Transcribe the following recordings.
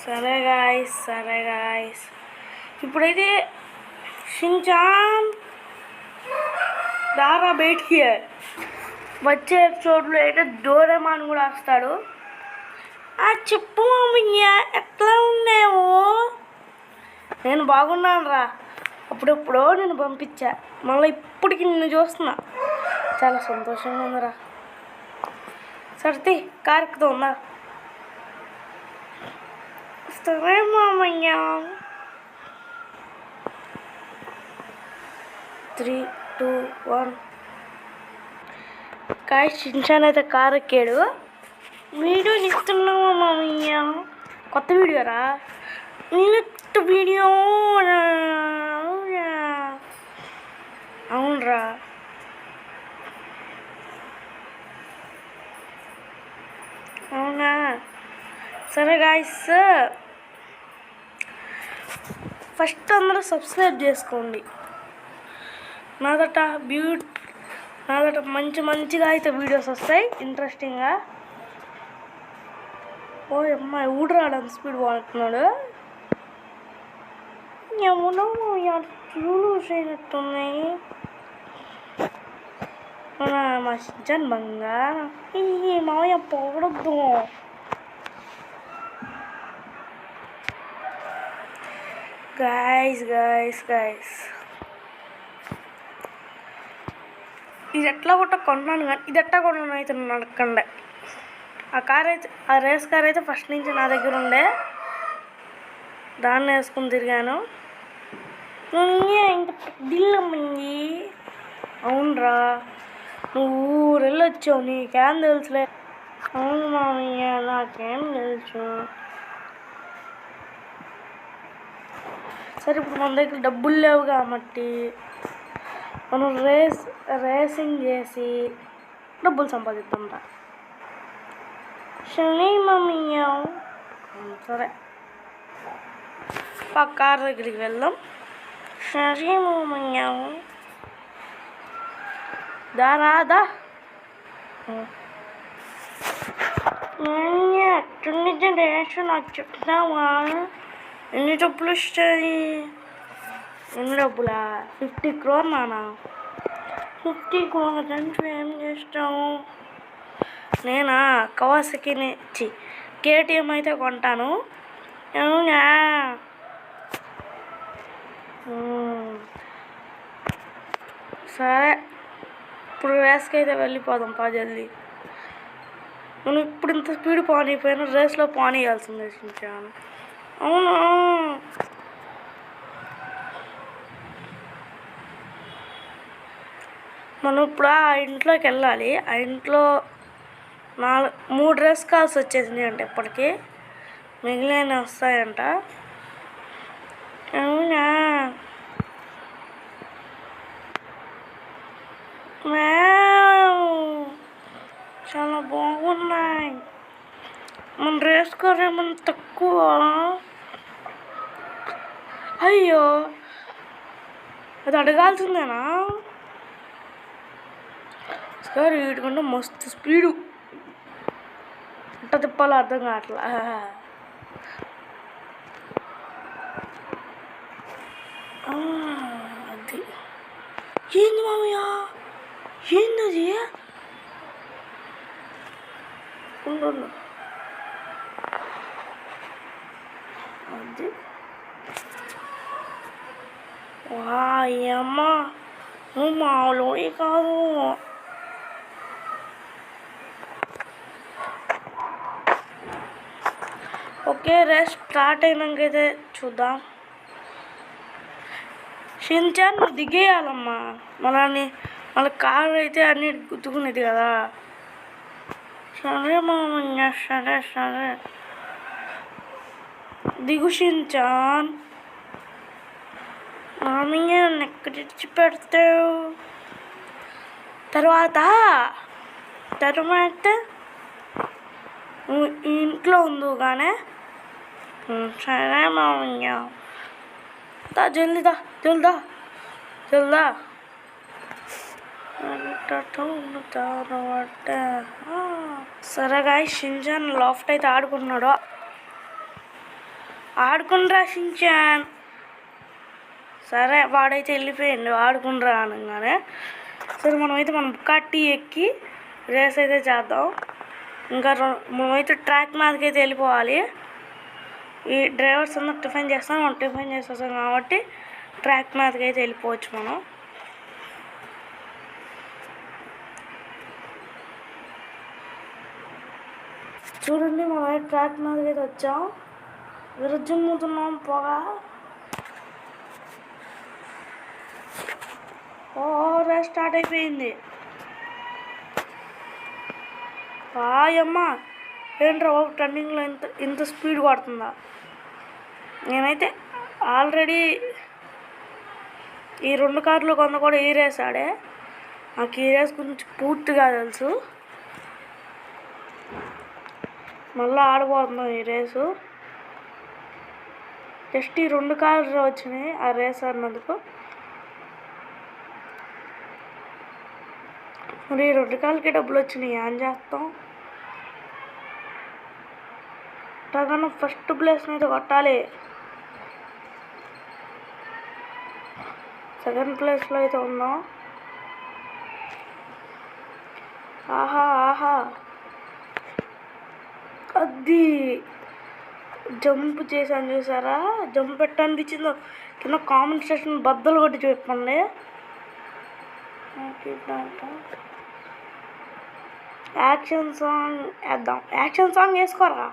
సరే గాయస్ ఇప్పుడైతే షిన్చాన్ దారా బయటికి వచ్చే ఎపిసోడ్లో అయితే డోరేమాన్ కూడా వస్తాడు. చెప్పు మామయ్య ఎట్లా ఉన్నావు? నేను బాగున్నాను రా. అప్పుడెప్పుడో నేను పంపించా, మళ్ళీ ఇప్పటికి నిన్ను చూస్తున్నా. చాలా సంతోషంగా ఉందిరా. సరే కారెక్కుతూ ఉందా? సరే మామయ్య. 3, 2, 1. కాయ షిన్చాన్ అయితే కారు ఎక్కాడు. వీడియో ఇస్తున్నావా మామయ్య? కొత్త వీడియో రా. వీడియో అవునరా. అవునా? సరే గాయస్, ఫస్ట్ అందరూ సబ్స్క్రైబ్ చేసుకోండి. నాదట మంచిగా అయితే వీడియోస్ వస్తాయి ఇంట్రెస్టింగ్గా. ఓ అమ్మాయి ఊడు రావడానికి స్పీడ్ వాడుతున్నాడు. ఎవరో లూజ్ అయినట్టున్నాయి. మా షిన్చాన్ బంగారం. ఈ మావయ్య పోవడద్దు. గాయస్ ఇది ఎట్లా కొన్నాను కానీ ఇది ఎట్లా కొన్నాను అయితే నడకండే. ఆ రేస్ కార్ అయితే ఫస్ట్ నుంచి నా దగ్గర ఉండే, దాన్ని వేసుకుని తిరిగాను. ఇంకా దిల్లమ్మంది. అవునరా, నువ్వు ఊరెళ్ళొచ్చావు, నీకేం తెలుసులే. అవును మామయ్య, నాకేం తెలుసు. సరే ఇప్పుడు మన దగ్గర డబ్బులు లేవు కాబట్టి మనం రేసింగ్ చేసి డబ్బులు సంపాదిద్దాం. సరే మామయ్య. సరే కార్ దగ్గరికి వెళ్దాం. సరే మామయ్య. దా రేషన్ నాకు చెప్తావా? ఎన్ని డబ్బులు వస్తాయి? ఎన్ని డబ్బులా? 50 crore నానా. 50 crore అంటే ఏం చేస్తావు? నేనా కవాసకిని KTM అయితే కొంటాను. అవునా? సరే ఇప్పుడు రేస్కి అయితే వెళ్ళిపోదాం. జల్దీ. మనం ఇప్పుడు ఇంత స్పీడ్ పోనీపోయినా రేస్లో పోనీయాల్సిందే షిన్చాన్. అవును. మనం ఇప్పుడు ఆ ఇంట్లోకి వెళ్ళాలి. ఆ ఇంట్లో 3 రేస్ కార్స్ వచ్చేసినాయి అంట. ఇప్పటికీ మిగిలిన వస్తాయంట. అవునా? చాలా బాగున్నాయి. మన రేస్ కార్ ఏమన్నా తక్కువ? అయ్యో, అది అడగాల్సిందేనా? సార్ వీటికంటే మస్తు స్పీడు. ఎట్ట తిప్పాలో అర్థం కావట్లా. అది ఏంది మామయ్య? ఏందది? ఉండు. అది వాయమ్మ, నువ్వు మామూలు కాదు. ఓకే, రేస్ స్టార్ట్ అయినాకైతే చూద్దాం. షిన్చాన్ నువ్వు దిగేయాలమ్మా. మళ్ళీ కారు అయితే అన్ని గుద్దుకునేది కదా. సరే మామయ్య, సరే దిగు షిన్చాన్. మామయ్య ఎక్కడిచ్చి పెడతావు? తర్వాత నువ్వు ఇంట్లో ఉందో కానీ. సరే మామయ్య, జల్దా. సరే గాయస్, షిన్చాన్ లాఫ్ట్ అయితే ఆడుకుంటున్నాడు. ఆడుకుండ్రా షించాన్. సరే వాడైతే వెళ్ళిపోయిండు ఆడుకుండ్రా అనగానే. సరే మనం బుకాటి ఎక్కి రేస్ అయితే చేద్దాం. ఇంకా మనమైతే ట్రాక్ మీదకి అయితే వెళ్ళిపోవాలి. ఈ డ్రైవర్స్ అందరూ టిఫిన్ చేస్తాం, మనం టిఫిన్ చేసేస్తాం కాబట్టి ట్రాక్ మీదకి అయితే వెళ్ళిపోవచ్చు మనం. చూడండి మనం ట్రాక్ మీదకి అయితే వచ్చాం. విరజిమ్ముతున్నాం పొగ. రేస్ స్టార్ట్ అయిపోయింది. అమ్మ ఏంట్రా బాబు టర్నింగ్లో ఇంత స్పీడ్ కొడుతుందా. నేనైతే ఆల్రెడీ ఈ 2 కార్లు కొంత కూడా ఈ రేస్ ఆడే. నాకు ఈ రేస్ గురించి పూర్తిగా తెలుసు. మళ్ళీ ఆడబోతున్నాం ఈ రేసు. జస్ట్ ఈ 2 కార్లు వచ్చినాయి ఆ రేస్ ఆడినందుకు. మరి ఈ 2 కార్లకి డబ్బులు వచ్చినాయి, ఏం చేస్తాం. టగను ఫస్ట్ ప్లేస్ని అయితే కొట్టాలి. సెకండ్ ప్లేస్లో అయితే ఉన్నాం. ఆహా అది జంప్ చేశాను చూసారా. జంప్ పెట్టనిపించిందో కింద కామెంట్ సెక్షన్ బద్దలు కొట్టి చెప్పండి. యాక్షన్ సాంగ్ వేద్దాం. యాక్షన్ సాంగ్ వేసుకోరా.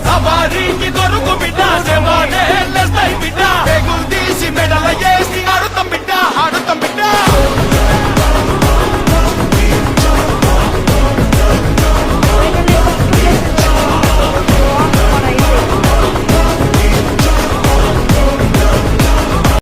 సవారీకి దొరుకు బిడ్డ సేవానే తీసి మెడల చేసి అడుతం బిడ్డ.